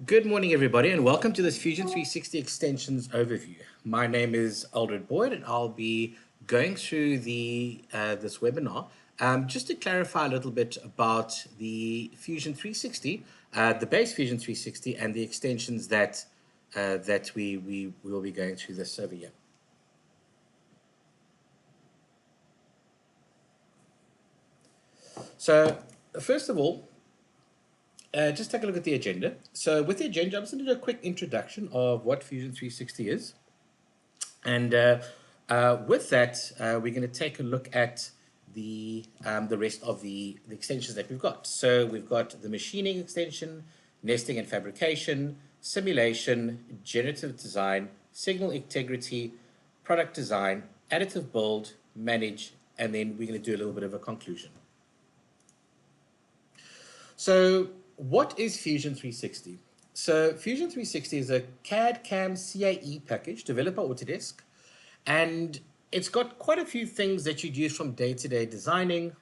Good morning, everybody, and welcome to this Fusion 360 Extensions overview. My name is Aldred Boyd, and I'll be going through this webinar just to clarify a little bit about the Fusion 360, the base Fusion 360, and the extensions that we will be going through this over here. So, first of all, just take a look at the agenda. So with the agenda, I'm just going to do a quick introduction of what Fusion 360 is. And with that, we're going to take a look at the rest of the extensions that we've got. So we've got the machining extension, nesting and fabrication, simulation, generative design, signal integrity, product design, additive build, manage, and then we're going to do a little bit of a conclusion. So what is Fusion 360? So Fusion 360 is a CAD CAM CAE package developed by Autodesk, and it's got quite a few things that you'd use from day-to-day designing.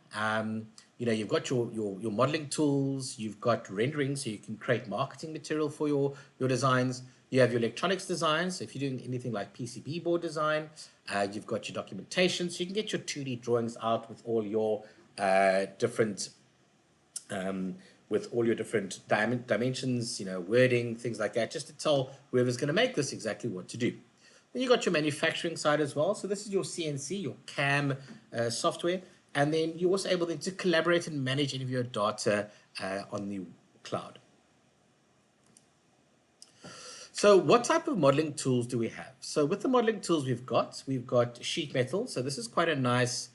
You've got your modeling tools, you've got rendering, so you can create marketing material for your designs. You have your electronics design, so if you're doing anything like PCB board design, you've got your documentation, so you can get your 2D drawings out with all your different dimensions, wording, things like that, just to tell whoever's going to make this exactly what to do. Then you've got your manufacturing side as well. So this is your CNC, your CAM software. And then you're also able then to collaborate and manage any of your data on the cloud. So what type of modeling tools do we have? So with the modeling tools we've got sheet metal. So this is quite a nice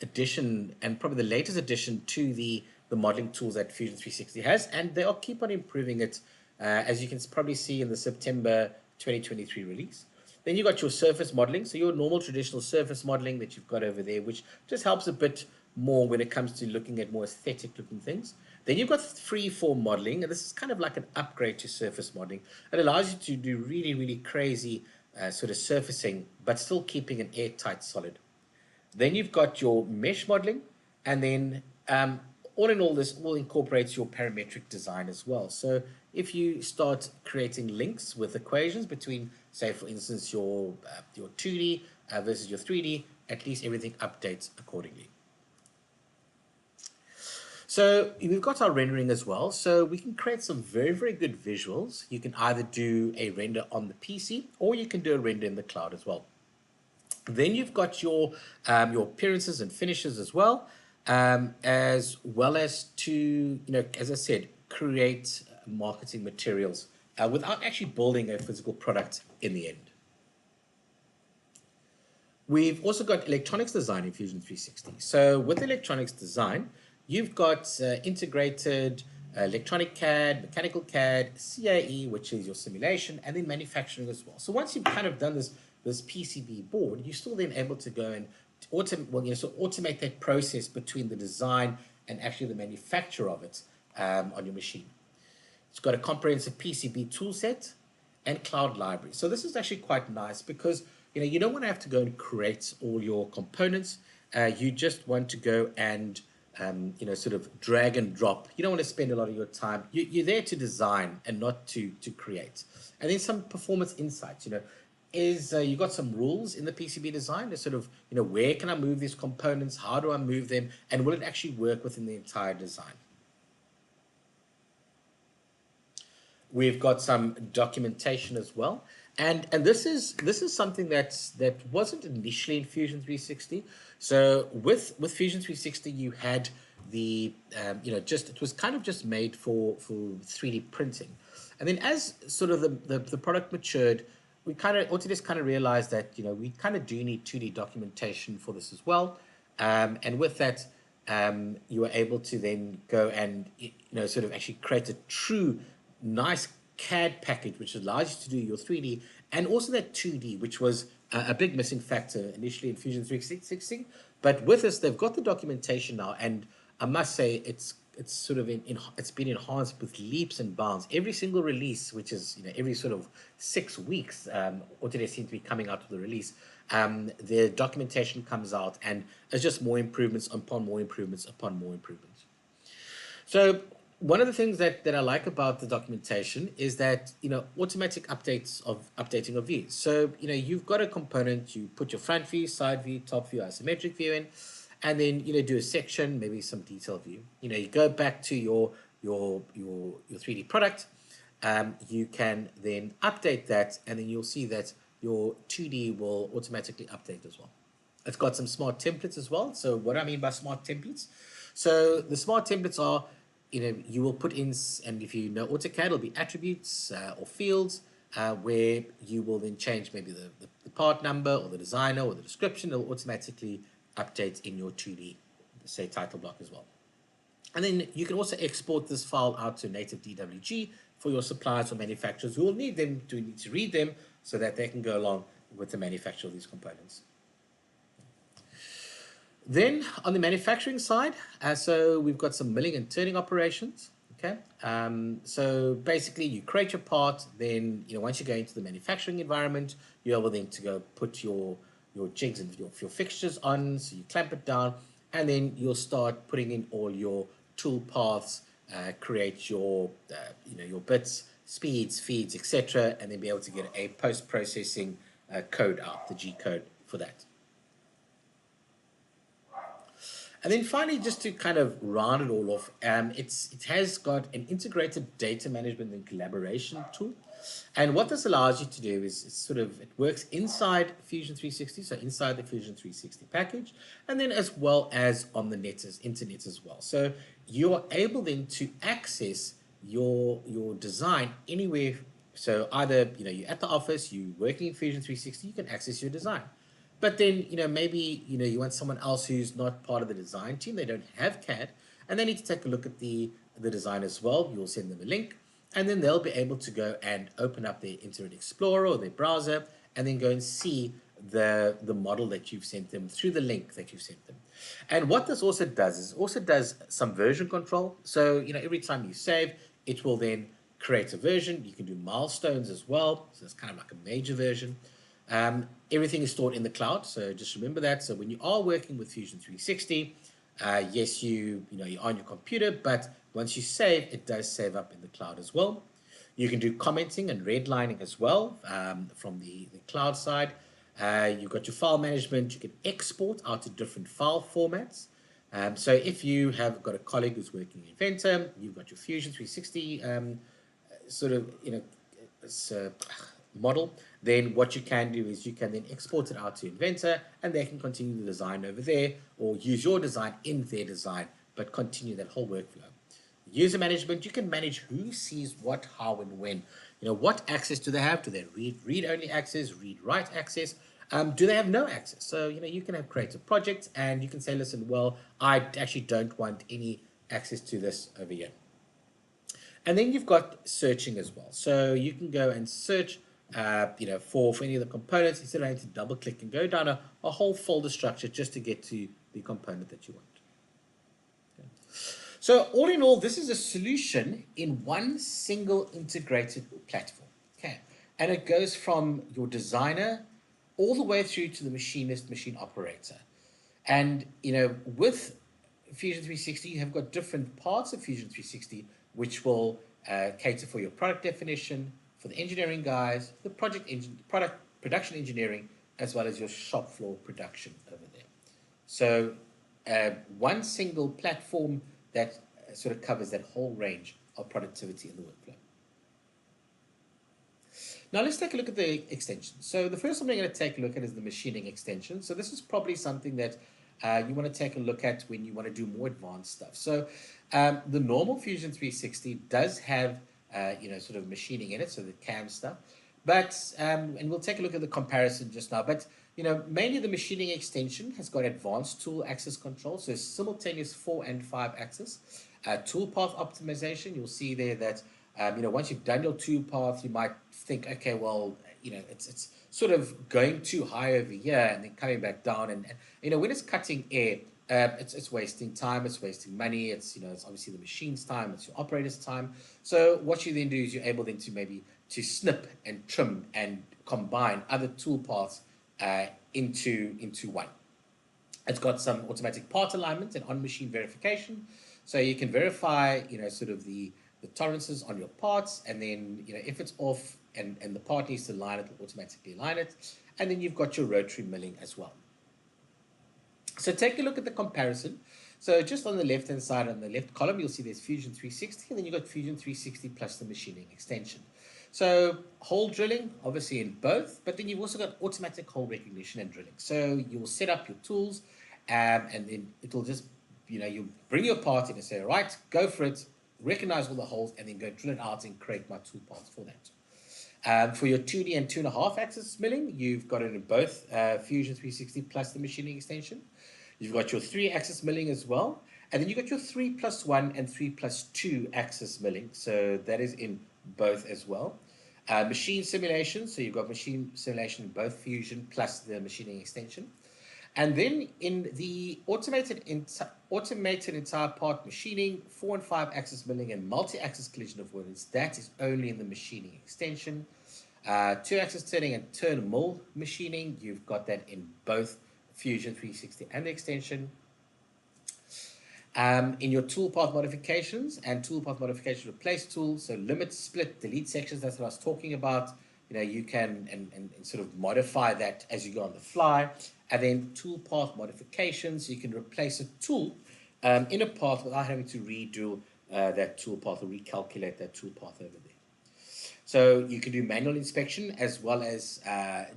addition, and probably the latest addition to the modeling tools that Fusion 360 has, and they'll keep on improving it, as you can probably see in the September 2023 release. Then you've got your surface modeling, so your normal traditional surface modeling that you've got over there, which just helps a bit more when it comes to looking at more aesthetic looking things. Then you've got free-form modeling, and this is kind of like an upgrade to surface modeling. It allows you to do really, really crazy sort of surfacing, but still keeping an airtight solid. Then you've got your mesh modeling, and then all in all, this all incorporates your parametric design as well. So if you start creating links with equations between, say, for instance, your 2D versus your 3D, at least everything updates accordingly. So we've got our rendering as well. So we can create some very, very good visuals. You can either do a render on the PC, or you can do a render in the cloud as well. Then you've got your appearances and finishes as well as to, as I said, create marketing materials without actually building a physical product in the end. We've also got electronics design in Fusion 360. So with electronics design, you've got integrated electronic CAD, mechanical CAD, CAE, which is your simulation, and then manufacturing as well. So once you've kind of done this PCB board, you're still then able to go and automate that process between the design and actually the manufacture of it on your machine. It's got a comprehensive PCB toolset and cloud library. So this is actually quite nice because you don't want to have to go and create all your components. You just want to go and sort of drag and drop. You don't want to spend a lot of your time. You're there to design and not to create. And then some performance insights. You got some rules in the PCB design to sort of, where can I move these components? How do I move them? And will it actually work within the entire design? We've got some documentation as well. And this is something that wasn't initially in Fusion 360. So with Fusion 360, you had the, it was kind of just made for 3D printing. And then as sort of the product matured, Autodesk kind of realized that, we kind of do need 2D documentation for this as well. And with that, you were able to then go and, sort of actually create a true nice CAD package, which allows you to do your 3D and also that 2D, which was a big missing factor initially in Fusion 360. But with this, they've got the documentation now, and I must say it's sort of it's been enhanced with leaps and bounds. Every single release, which is every sort of 6 weeks, Autodesk seems to be coming out with the release. The documentation comes out, and it's just more improvements upon more improvements upon more improvements. So one of the things that I like about the documentation is that, automatic updating of views. So, you've got a component, you put your front view, side view, top view, isometric view in, and then, do a section, maybe some detail view. You go back to your 3D product. You can then update that, and then you'll see that your 2D will automatically update as well. It's got some smart templates as well. So what I mean by smart templates, so the smart templates are, you will put in, and if you know AutoCAD, it'll be attributes or fields where you will then change maybe the part number or the designer or the description. It'll automatically update in your 2D, say, title block as well. And then you can also export this file out to native DWG for your suppliers or manufacturers who will need to read them so that they can go along with the manufacture of these components. Then on the manufacturing side, so we've got some milling and turning operations. Okay, so basically you create your part, then once you go into the manufacturing environment, you're able then to go put your jigs and your fixtures on, so you clamp it down, and then you'll start putting in all your tool paths, create your your bits, speeds, feeds, etc., and then be able to get a post-processing code out, the G code for that. And then finally, just to kind of round it all off, it has got an integrated data management and collaboration tool. And what this allows you to do is it works inside Fusion 360, so inside the Fusion 360 package, and then as well as on the internet as well. So you're able then to access your design anywhere. So either you're at the office, you're working in Fusion 360, you can access your design. But then, maybe, you want someone else who's not part of the design team. They don't have CAD, and they need to take a look at the design as well. You'll send them a link, and then they'll be able to go and open up their Internet Explorer or their browser, and then go and see the model that you've sent them through the link that you've sent them. And what this also does is some version control. So, every time you save, it will then create a version. You can do milestones as well. So it's kind of like a major version. Everything is stored in the cloud, so just remember that. So when you are working with Fusion 360, yes, you're on your computer, but once you save, it does save up in the cloud as well. You can do commenting and redlining as well from the cloud side. You've got your file management. You can export out to different file formats. So if you have got a colleague who's working in Inventor, you've got your Fusion 360 model, then what you can do is you can then export it out to Inventor, and they can continue the design over there, or use your design in their design, but continue that whole workflow. User management, you can manage who sees what, how, and when. What access do they have? Do they read-only access, read-write access? Do they have no access? So, you can have creative projects, and you can say, listen, well, I actually don't want any access to this over here. And then you've got searching as well. So you can go and search for any of the components instead of having to double click and go down a whole folder structure just to get to the component that you want. Okay. So all in all, this is a solution in one single integrated platform. Okay, and it goes from your designer all the way through to the machinist, machine operator. And with Fusion 360, you have got different parts of Fusion 360 which will cater for your product definition, for the engineering guys, the product production engineering, as well as your shop floor production over there. So one single platform that covers that whole range of productivity in the workflow. Now let's take a look at the extensions. So the first one we're going to take a look at is the machining extension. So this is probably something that you want to take a look at when you want to do more advanced stuff. So the normal Fusion 360 does have machining in it, so the CAM stuff. But and we'll take a look at the comparison just now. But mainly the machining extension has got advanced tool axis control, so simultaneous 4 and 5 axis. Toolpath optimization. You'll see there that once you've done your toolpath, you might think, okay, well, it's sort of going too high over here and then coming back down, and when it's cutting air, it's wasting time, it's wasting money, it's obviously the machine's time, it's your operator's time. So what you then do is you're able then to snip and trim and combine other toolpaths into one. It's got some automatic part alignment and on-machine verification. So you can verify, sort of the tolerances on your parts, and then, if it's off and the part needs to line it, will automatically align it. And then you've got your rotary milling as well. So take a look at the comparison. So just on the left-hand side, on the left column, you'll see there's Fusion 360, and then you've got Fusion 360 plus the machining extension. So hole drilling, obviously in both, but then you've also got automatic hole recognition and drilling. So you will set up your tools, and then it'll just, you bring your part in and say, right, go for it, recognize all the holes, and then go drill it out and create my tool parts for that. For your 2D and 2.5 axis milling, you've got it in both Fusion 360 plus the machining extension. You've got your 3-axis milling as well, and then you've got your 3+1 and 3+2 axis milling. So that is in both as well. Machine simulation, so you've got machine simulation in both Fusion plus the machining extension. And then in the automated entire part machining, 4 and 5 axis milling and multi-axis collision avoidance, that is only in the machining extension. 2-axis turning and turn mill machining, you've got that in both Fusion 360 and the extension. In your toolpath modifications and toolpath modification replace tools, so limit, split, delete sections, that's what I was talking about. You can and sort of modify that as you go on the fly. And then toolpath modifications, you can replace a tool in a path without having to redo that toolpath or recalculate that toolpath over there. So you can do manual inspection as well as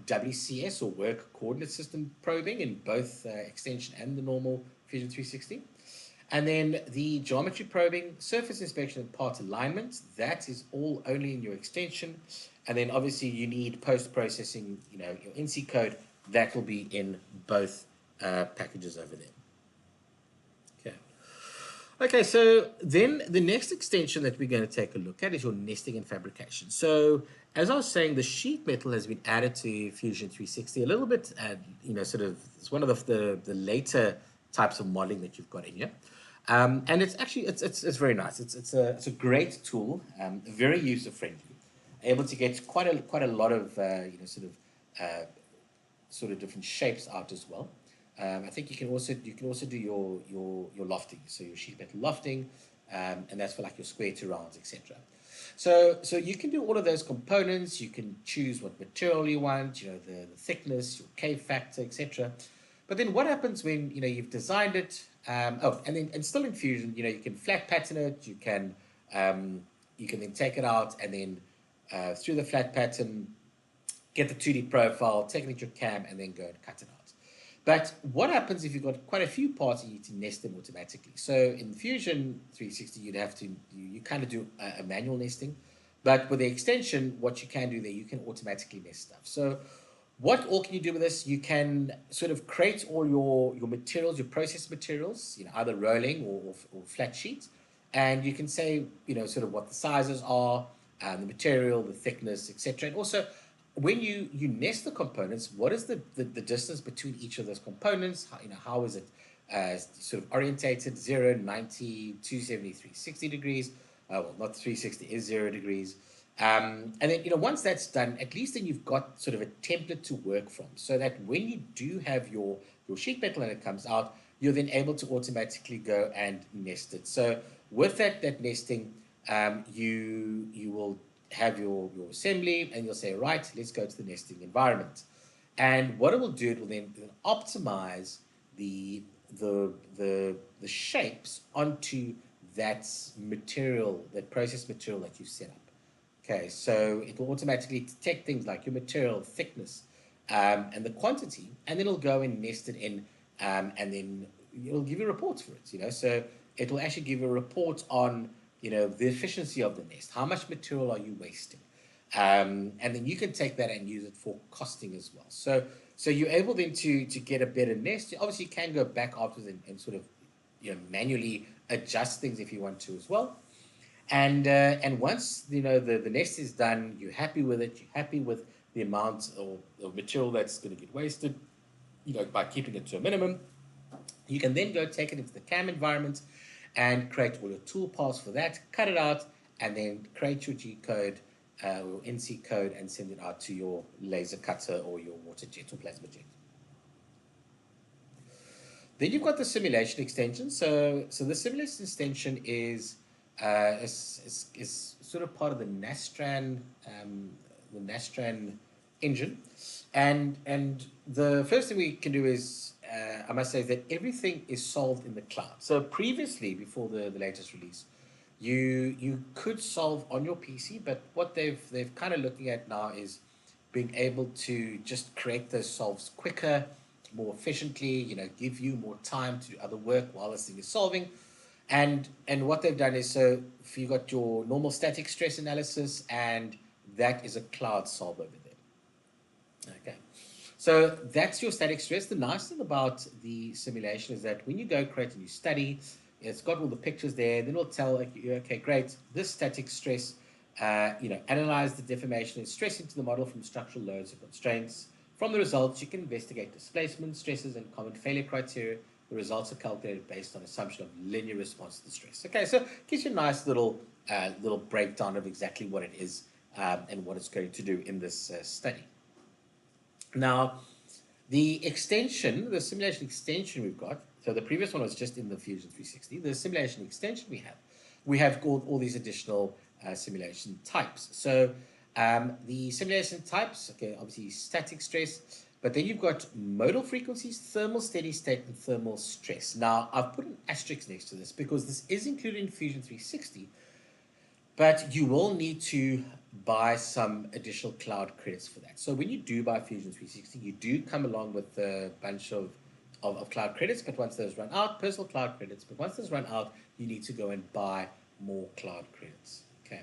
WCS or work coordinate system probing in both extension and the normal Fusion 360. And then the geometry probing, surface inspection and part alignment, that is all only in your extension. And then obviously you need post-processing, your NC code, that will be in both packages over there. Okay, so then the next extension that we're going to take a look at is your nesting and fabrication. So as I was saying, the sheet metal has been added to Fusion 360 a little bit, sort of, it's one of the later types of modeling that you've got in here. And it's actually, it's very nice. It's a great tool, very user-friendly, able to get quite a lot of, sort of different shapes out as well. I think you can also do your lofting, so your sheet metal lofting, and that's for like your square to rounds, etc. So you can do all of those components. You can choose what material you want, the thickness, your K factor, etc. But then what happens when you've designed it? And still in Fusion, you can flat pattern it. You can then take it out and then through the flat pattern, get the 2D profile, take it into your CAM, and then go and cut it out. But what happens if you've got quite a few parts and you need to nest them automatically? So in Fusion 360, you'd have to, you kind of do a manual nesting. But with the extension, what you can do there, you can automatically nest stuff. So what all can you do with this? You can sort of create all your materials, your process materials, either rolling or flat sheets. And you can say, sort of what the sizes are, the material, the thickness, etc. And also, when you nest the components, what is the distance between each of those components? How is it sort of orientated? 0, 90, 270, 360 degrees. Well, not 360 is 0 degrees. And then, once that's done, at least then you've got sort of a template to work from, so that when you do have your sheet metal and it comes out, you're then able to automatically go and nest it. So with that nesting, you will have your assembly, and you'll say, right, let's go to the nesting environment. And what it will do, it will then optimize the shapes onto that material, that process material that you set up. Okay, so it will automatically detect things like your material thickness and the quantity, and then it'll go and nest it in, and then it'll give you reports for it. So it will actually give you a report on the efficiency of the nest. How much material are you wasting? And then you can take that and use it for costing as well. So you're able then to get a better nest. Obviously, you can go back afterwards and sort of manually adjust things if you want to as well. And once the nest is done, you're happy with it. You're happy with the amount of material that's going to get wasted. By keeping it to a minimum, you can then go take it into the CAM environment and create all your tool paths for that, cut it out, and then create your G code or NC code and send it out to your laser cutter or your water jet or plasma jet. Then you've got the simulation extension. So the simulation extension is sort of part of the Nastran engine, and the first thing we can do is I must say that everything is solved in the cloud. So previously, before the latest release, you could solve on your PC, but what they've kind of looking at now is being able to just create those solves quicker, more efficiently, give you more time to do other work while this thing is solving. And what they've done is, so if you got your normal static stress analysis, and that is a cloud solve over there. Okay. So that's your static stress. The nice thing about the simulation is that when you go create a new study, it's got all the pictures there. Then it'll tell you, okay, great, this static stress, analyze the deformation and stress into the model from structural loads and constraints. From the results, you can investigate displacement, stresses, and common failure criteria. The results are calculated based on assumption of linear response to the stress. Okay, so it gives you a nice little breakdown of exactly what it is and what it's going to do in this study. Now, the simulation extension we've got, so the previous one was just in the Fusion 360. The simulation extension we have all these additional simulation types. So the simulation types, okay, obviously static stress, but then you've got modal frequencies, thermal steady state, and thermal stress. Now, I've put an asterisk next to this because this is included in Fusion 360, but you will need to buy some additional cloud credits for that. So when you do buy Fusion 360, you do come along with a bunch of cloud credits, but once those run out, personal cloud credits, but once those run out, you need to go and buy more cloud credits. Okay.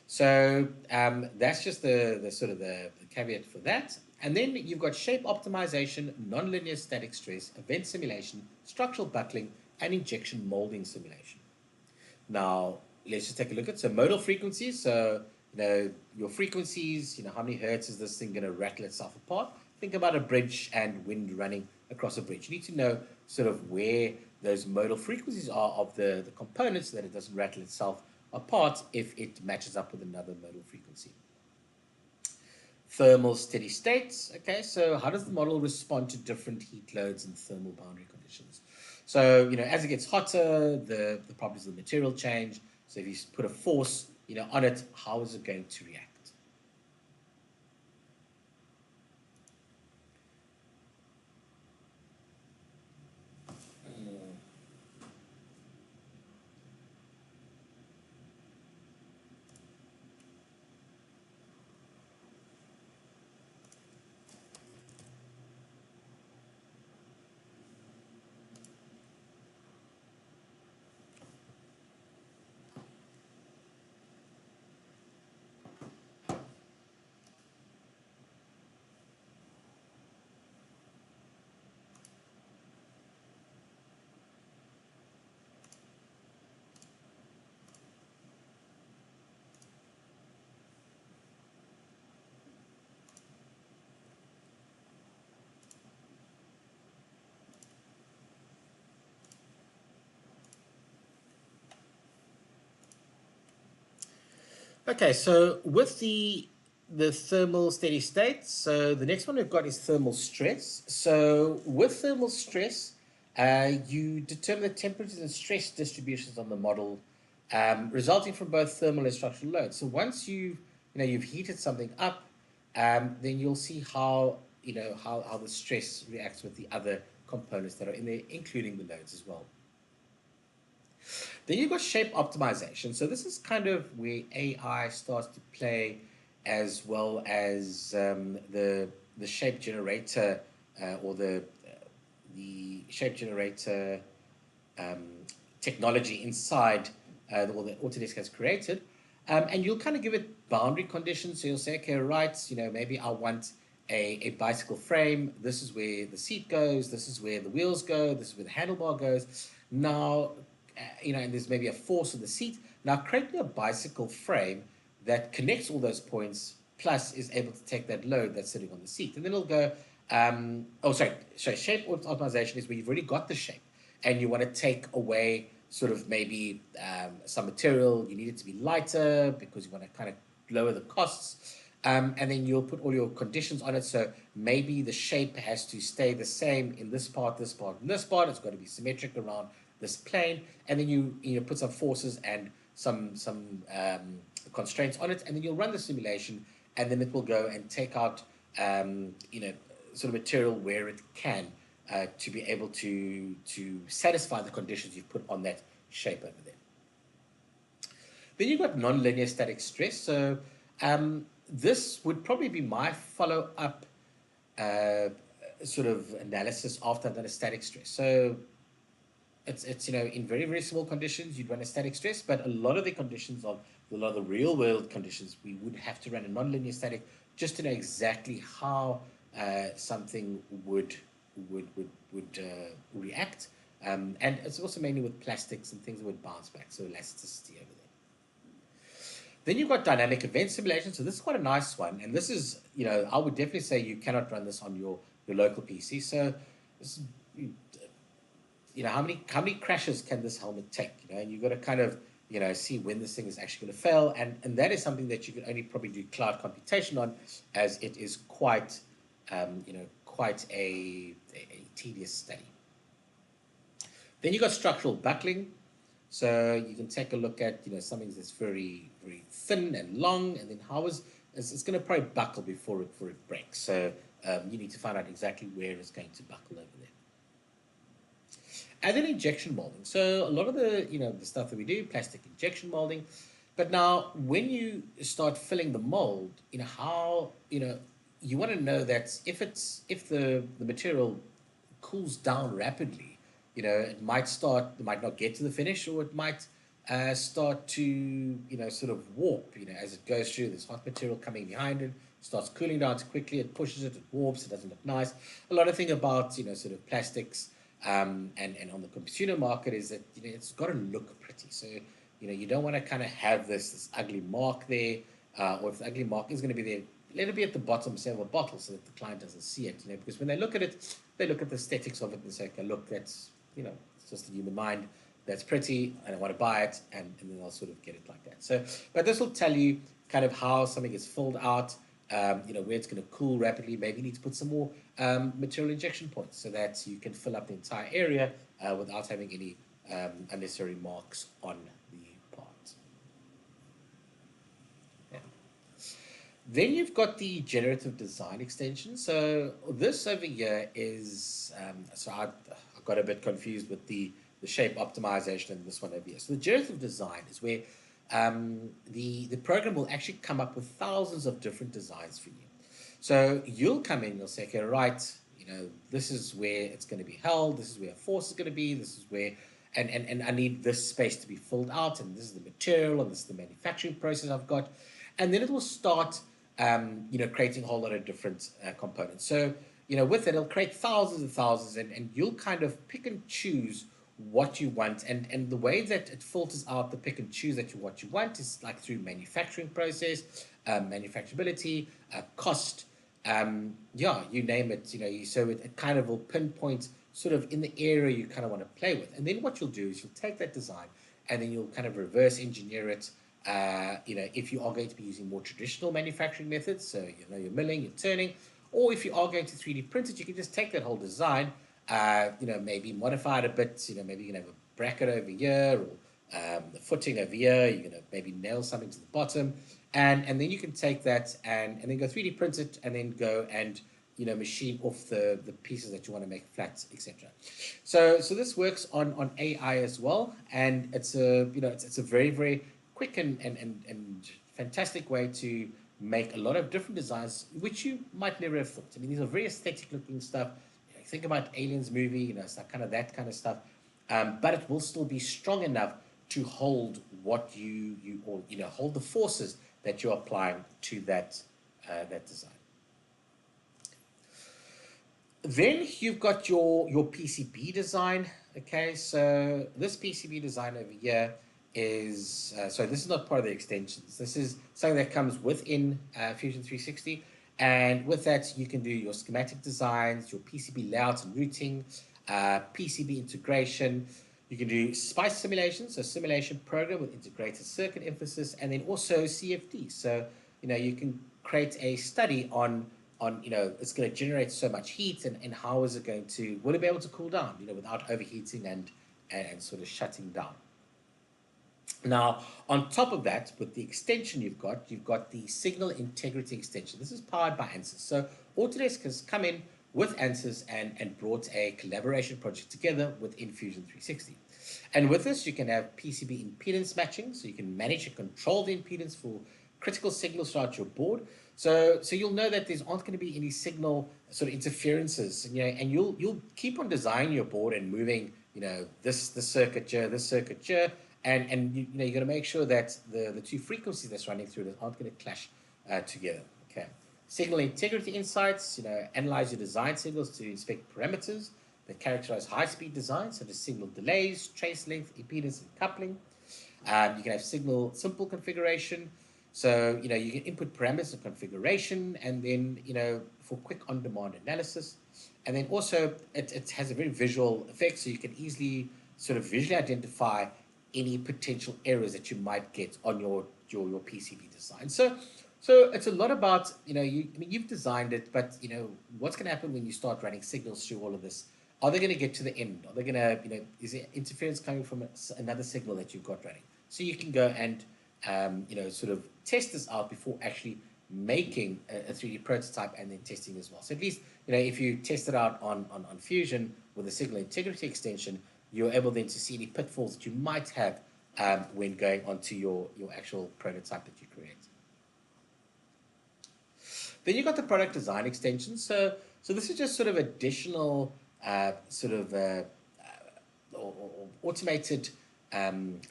So that's just the sort of the caveat for that. And then you've got shape optimization, nonlinear static stress, event simulation, structural buckling, and injection molding simulation. Now, let's just take a look at some modal frequencies. So, your frequencies, how many hertz is this thing going to rattle itself apart? Think about a bridge and wind running across a bridge. You need to know sort of where those modal frequencies are of the components so that it doesn't rattle itself apart if it matches up with another modal frequency. Thermal steady states. Okay, so how does the model respond to different heat loads and thermal boundary conditions? So, as it gets hotter, the properties of the material change. So if you put a force, on it, how is it going to react? Okay, so with the thermal steady state, so the next one we've got is thermal stress. So with thermal stress, you determine the temperatures and stress distributions on the model, resulting from both thermal and structural loads. So once you've heated something up, then you'll see how how the stress reacts with the other components that are in there, including the loads as well. Then you've got shape optimization. So this is kind of where AI starts to play, as well as the shape generator or the shape generator um, technology inside or that Autodesk has created. And you'll kind of give it boundary conditions. So you'll say, okay, right, maybe I want a bicycle frame. This is where the seat goes. This is where the wheels go. This is where the handlebar goes. Now, and there's maybe a force of the seat. Now, create me a bicycle frame that connects all those points, plus is able to take that load that's sitting on the seat. And then it'll go, shape optimization is where you've already got the shape and you want to take away sort of maybe some material. You need it to be lighter because you want to kind of lower the costs. And then you'll put all your conditions on it. So maybe the shape has to stay the same in this part, this part, and this part. It's got to be symmetric around this plane. And then you put some forces and some constraints on it, and then you'll run the simulation, and then it will go and take out sort of material where it can to be able to satisfy the conditions you've put on that shape over there. Then you've got nonlinear static stress. So this would probably be my follow-up sort of analysis after I've done a static stress. So it's in very, very small conditions you'd run a static stress, but a lot of the conditions of a lot of the real world conditions we would have to run a nonlinear static just to know exactly how something would react. And it's also mainly with plastics and things that would bounce back, so elasticity over there. Then you've got dynamic event simulation. So this is quite a nice one. And this is, I would definitely say you cannot run this on your local PC. So this is, how many crashes can this helmet take? And you've got to kind of, see when this thing is actually going to fail. And that is something that you can only probably do cloud computation on, as it is quite, quite a tedious study. Then you've got structural buckling. So you can take a look at something that's very, very thin and long, and then how it's going to probably buckle before it breaks. So you need to find out exactly where it's going to buckle over there. And then injection molding. So a lot of the the stuff that we do, plastic injection molding. But now when you start filling the mold, how you want to know that if the material cools down rapidly, it might not get to the finish, or it might start to, sort of warp, as it goes through. This hot material coming behind it, starts cooling down too quickly, it pushes it, it warps, it doesn't look nice. A lot of thing about, sort of plastics and on the consumer market is that, it's got to look pretty. So, you don't want to kind of have this ugly mark there, or if the ugly mark is going to be there, let it be at the bottom, say, of a bottle, so that the client doesn't see it, because when they look at it, they look at the aesthetics of it and say, okay, look, that's, it's just the human mind, that's pretty, and I want to buy it, and then I'll sort of get it like that. So, but this will tell you kind of how something is filled out, where it's going to cool rapidly. Maybe you need to put some more material injection points so that you can fill up the entire area without having any unnecessary marks on the part. Yeah. Then you've got the generative design extension. So this over here is, so I got a bit confused with the shape optimization and this one over here. So the generative design is where the program will actually come up with thousands of different designs for you. So you'll come in, you'll say, okay, right, this is where it's going to be held, this is where a force is going to be, this is where, and I need this space to be filled out, and this is the material, and this is the manufacturing process I've got. And then it will start, creating a whole lot of different components. So, with it, it'll create thousands and thousands, and you'll kind of pick and choose what you want, and the way that it filters out the pick and choose what you want is like through manufacturing process, manufacturability, cost, you name it, so it kind of will pinpoint sort of in the area you kind of want to play with. And then what you'll do is you'll take that design and then you'll kind of reverse engineer it, if you are going to be using more traditional manufacturing methods, so your milling, your turning, or if you are going to 3D print it, you can just take that whole design, maybe modify it a bit. Maybe you can have a bracket over here, or the footing over here. You're gonna maybe nail something to the bottom, and then you can take that and then go 3D print it, and then go and machine off the pieces that you want to make flat, etc. So this works on AI as well, and it's a very, very quick and fantastic way to make a lot of different designs which you might never have thought. I mean, these are very aesthetic looking stuff. Think about Aliens movie, it's like that kind of stuff, but it will still be strong enough to hold what hold the forces that you're applying to that design. Then you've got your PCB design. Okay, so this PCB design over here is so this is not part of the extensions. This is something that comes within Fusion 360. And with that, you can do your schematic designs, your PCB layouts and routing, PCB integration. You can do SPICE simulation, so simulation program with integrated circuit emphasis, and then also CFD. So, you can create a study on it's going to generate so much heat, and how is it going to, will it be able to cool down, without overheating and sort of shutting down. Now, on top of that, with the extension you've got the signal integrity extension. This is powered by ANSYS. So Autodesk has come in with ANSYS and brought a collaboration project together within Fusion 360. And with this, you can have PCB impedance matching, so you can manage and control the impedance for critical signals throughout your board. So you'll know that there aren't going to be any signal sort of interferences, and you'll keep on designing your board and moving, this circuit here, this circuit here, and you're going to make sure that the two frequencies that's running through it aren't going to clash together. Okay. Signal integrity insights, analyze your design signals to inspect parameters that characterize high-speed designs, such as signal delays, trace length, impedance, and coupling. You can have signal simple configuration. So, you can input parameters of configuration, and then, for quick on-demand analysis. And then also, it has a very visual effect, so you can easily sort of visually identify any potential errors that you might get on your PCB design. So it's a lot about, you've designed it, but, what's going to happen when you start running signals through all of this? Are they going to get to the end? Are they going to, is there interference coming from another signal that you've got running? So you can go and, sort of test this out before actually making a 3D prototype and then testing as well. So at least, if you test it out on Fusion with a signal integrity extension, you're able then to see any pitfalls that you might have when going onto your actual prototype that you create. Then you've got the product design extension. So this is just sort of additional automated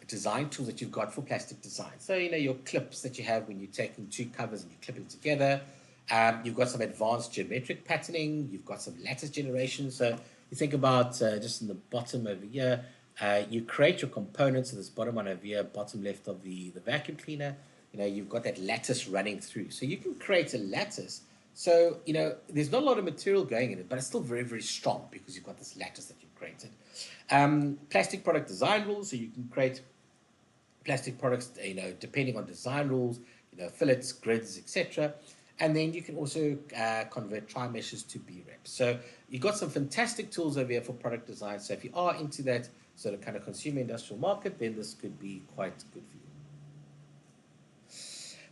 design tools that you've got for plastic design. So, your clips that you have when you're taking two covers and you're clipping together. You've got some advanced geometric patterning. You've got some lattice generation. So you think about just in the bottom over here, you create your components. So this bottom one over here, bottom left of the vacuum cleaner, you've got that lattice running through. So you can create a lattice. So, there's not a lot of material going in it, but it's still very, very strong because you've got this lattice that you've created. Plastic product design rules. So you can create plastic products, depending on design rules, fillets, grids, etc. And then you can also convert tri-meshes to B-reps. So you've got some fantastic tools over here for product design. So if you are into that sort of kind of consumer industrial market, then this could be quite good for you.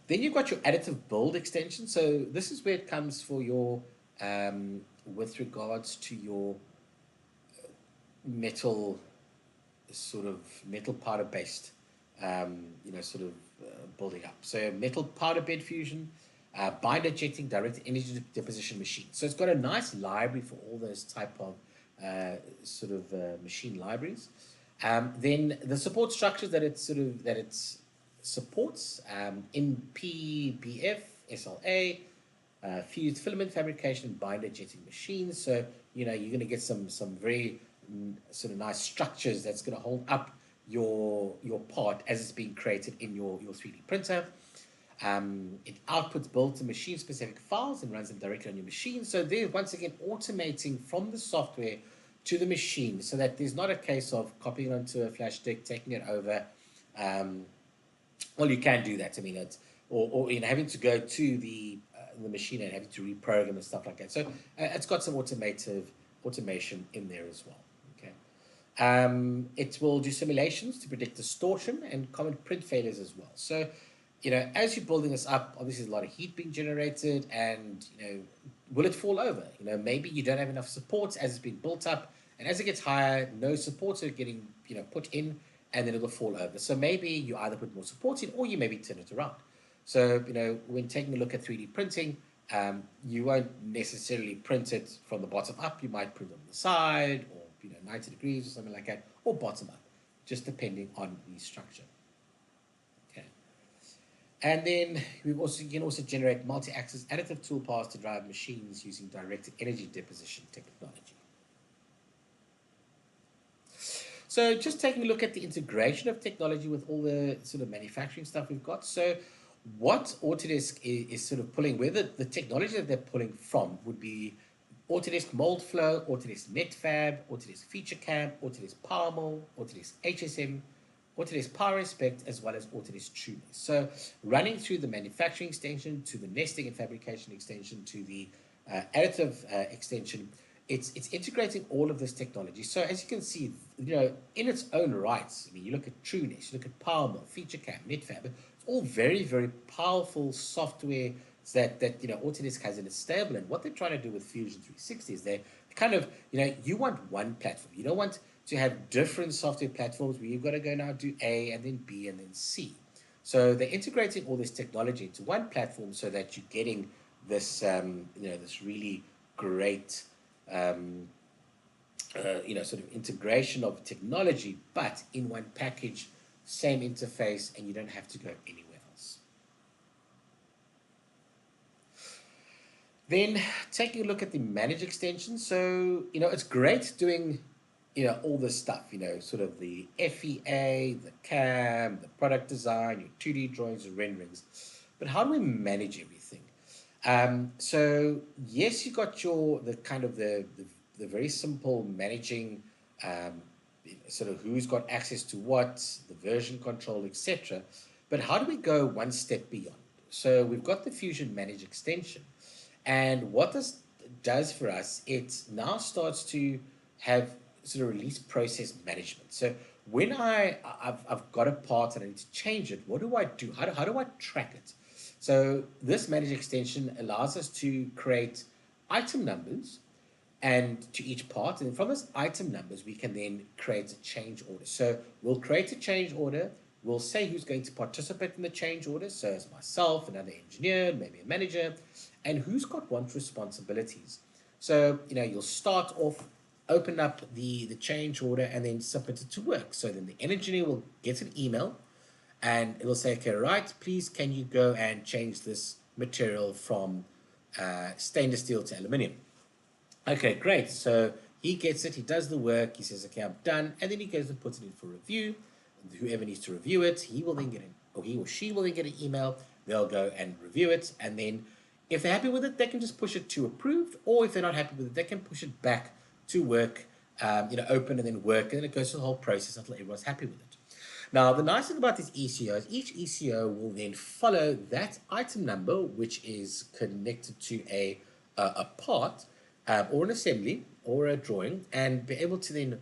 Then you've got your additive build extension. So this is where it comes for your, with regards to your metal powder based, building up. So metal powder bed fusion, binder jetting, direct energy deposition machine. So it's got a nice library for all those type of machine libraries. Then the support structures that it supports, MPBF, SLA, fused filament fabrication, binder jetting machines. So you're going to get some very sort of nice structures that's going to hold up your part as it's being created in your 3D printer. It outputs built to machine specific files and runs them directly on your machine. So they're once again automating from the software to the machine, so that there's not a case of copying it onto a flash stick, taking it over. Well, you can do that. I mean, or having to go to the machine and having to reprogram and stuff like that. So it's got some automation in there as well. Okay, it will do simulations to predict distortion and common print failures as well. So, as you're building this up, obviously there's a lot of heat being generated, and will it fall over? Maybe you don't have enough supports as it's being built up, and as it gets higher, no supports are getting put in, and then it'll fall over. So maybe you either put more supports in, or you maybe turn it around. So when taking a look at 3D printing, you won't necessarily print it from the bottom up. You might print it on the side, or 90 degrees or something like that, or bottom up, just depending on the structure. Okay. And then you can also generate multi-axis additive toolpaths to drive machines using directed energy deposition technology. So just taking a look at the integration of technology with all the sort of manufacturing stuff we've got. So what Autodesk is sort of pulling, where the technology that they're pulling from would be Autodesk Moldflow, Autodesk NetFab, Autodesk FeatureCAM, Autodesk PowerMold, Autodesk HSM, Autodesk Power Inspect as well as Autodesk TrueNest. So running through the manufacturing extension to the nesting and fabrication extension to the additive extension, it's integrating all of this technology. So as you can see, in its own rights, I mean, you look at TrueNest, you look at PowerMill, FeatureCAM, NetFab, it's all very, very powerful software that Autodesk has in its stable. And what they're trying to do with Fusion 360 is they kind of, you want one platform. You don't want to have different software platforms where you've got to go now do A and then B and then C. So they're integrating all this technology into one platform so that you're getting this, this really great, sort of integration of technology, but in one package, same interface, and you don't have to go anywhere else. Then taking a look at the manage extension. So, it's great doing, all this stuff, sort of the FEA, the CAM, the product design, your 2D drawings and renderings. But how do we manage everything? So yes, you got the very simple managing, sort of who's got access to what, the version control, etc. But how do we go one step beyond? So we've got the Fusion Manage extension, and what this does for us, it now starts to have sort of release process management. So when I've got a part and I need to change it, what do I do? How do I track it? So this Manage extension allows us to create item numbers and to each part, and from those item numbers we can then create a change order. So we'll create a change order, we'll say who's going to participate in the change order, so it's myself, another engineer, maybe a manager, and who's got what responsibilities. So you'll start off, open up the change order, and then submit it to work. So then the engineer will get an email and it will say, okay, right, please can you go and change this material from stainless steel to aluminium. Okay, great. So he gets it, he does the work, he says, okay, I'm done, and then he goes and puts it in for review. Whoever needs to review it, he will then get he or she will then get an email, they'll go and review it, and then if they're happy with it, they can just push it to approved, or if they're not happy with it, they can push it back to work, open and then work, and then it goes through the whole process until everyone's happy with it. Now, the nice thing about these ECOs, each ECO will then follow that item number, which is connected to a part, or an assembly, or a drawing, and be able to then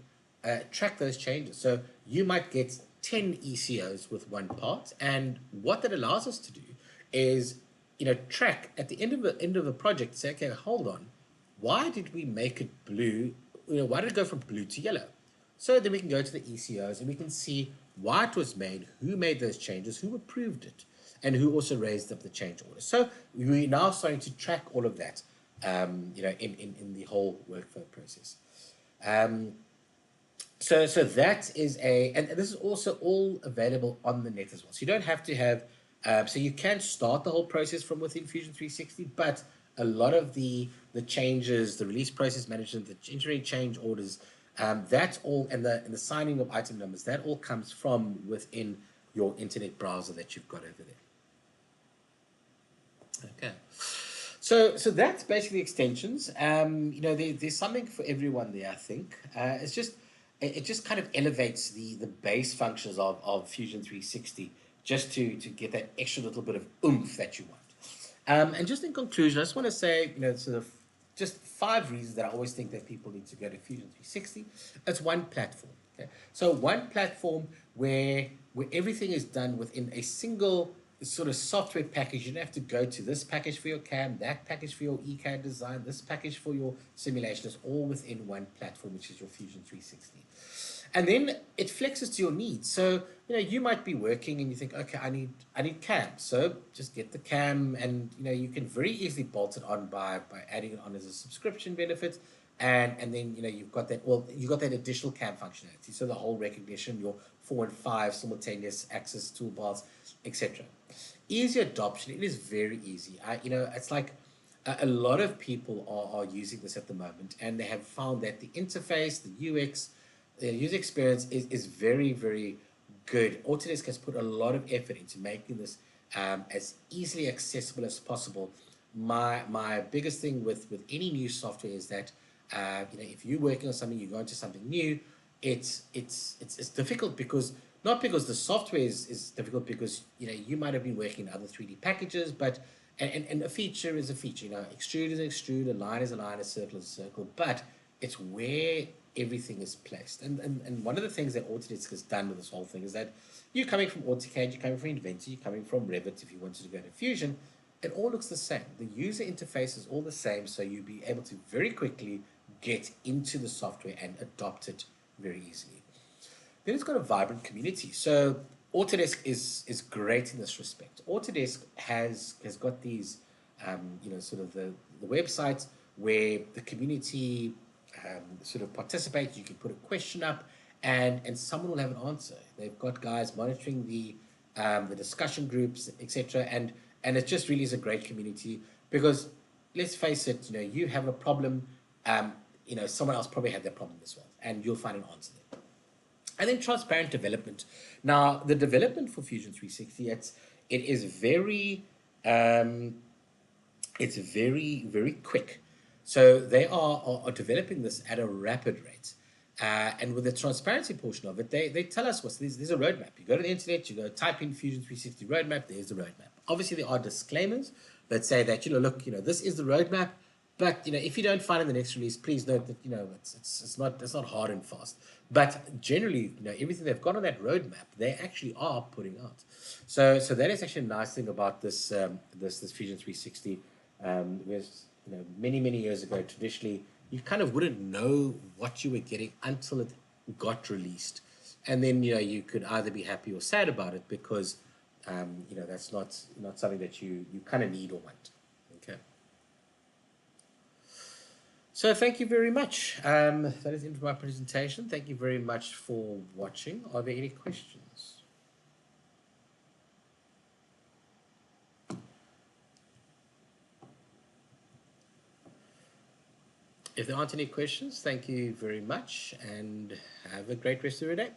track those changes. So you might get 10 ECOs with one part, and what that allows us to do is, track at the end of a project, say, okay, hold on, why did we make it blue? Why did it go from blue to yellow? So then we can go to the ECOs and we can see why it was made, who made those changes, who approved it, and who also raised up the change order. So we're now starting to track all of that, in the whole workflow process. So that is and this is also all available on the net as well. So you don't have to have, so you can start the whole process from within Fusion 360, but a lot of the changes, the release process management, the engineering change orders, that's all, and the signing of item numbers, that all comes from within your internet browser that you've got over there. Okay. So that's basically extensions. There's something for everyone there, I think. It just kind of elevates the base functions of Fusion 360 just to get that extra little bit of oomph that you want. And just in conclusion, I just want to say, sort of just 5 reasons that I always think that people need to go to Fusion 360. It's one platform. Okay? So one platform where everything is done within a single sort of software package. You don't have to go to this package for your CAM, that package for your ECAD design, this package for your simulation. It's all within one platform, which is your Fusion 360. And then it flexes to your needs. So, you might be working and you think, okay, I need CAM. So just get the CAM, and, you can very easily bolt it on by adding it on as a subscription benefit. And then, you've got that, you've got that additional CAM functionality. So the whole recognition, your 4 and 5 simultaneous access toolbars, etc. Easy adoption. It is very easy. It's like a lot of people are using this at the moment, and they have found that the interface, the UX, the user experience is very, very good. Autodesk has put a lot of effort into making this as easily accessible as possible. My biggest thing with any new software is that if you're working on something, you go into something new, it's difficult because Not because the software is difficult, because you might have been working in other 3D packages, but and a feature is a feature. Extrude is an extrude, a line is a line, a circle is a circle, but it's where everything is placed. And one of the things that Autodesk has done with this whole thing is that you're coming from AutoCAD, you're coming from Inventor, you're coming from Revit if you wanted to go to Fusion, it all looks the same. The user interface is all the same, so you'll be able to very quickly get into the software and adopt it very easily. Then it's got a vibrant community. So Autodesk is great in this respect. Autodesk has got these, sort of the websites where the community sort of participates. You can put a question up, and someone will have an answer. They've got guys monitoring the discussion groups, etc. And it just really is a great community, because let's face it, you have a problem, someone else probably had that problem as well, and you'll find an answer there. And then transparent development. Now, the development for Fusion 360, it is very, it's very, very quick. So they are developing this at a rapid rate. And with the transparency portion of it, they tell us there's a roadmap. You go to the internet, you go type in Fusion 360 roadmap, there's the roadmap. Obviously, there are disclaimers that say that, look, this is the roadmap, but if you don't find in the next release, please note that it's not hard and fast. But generally, everything they've got on that roadmap, they actually are putting out. So that is actually a nice thing about this this Fusion 360. Whereas many years ago, traditionally, you kind of wouldn't know what you were getting until it got released, and then you could either be happy or sad about it, because that's not something that you kind of need or want. Okay. So thank you very much. That is the end of my presentation. Thank you very much for watching. Are there any questions? If there aren't any questions, thank you very much, and have a great rest of your day.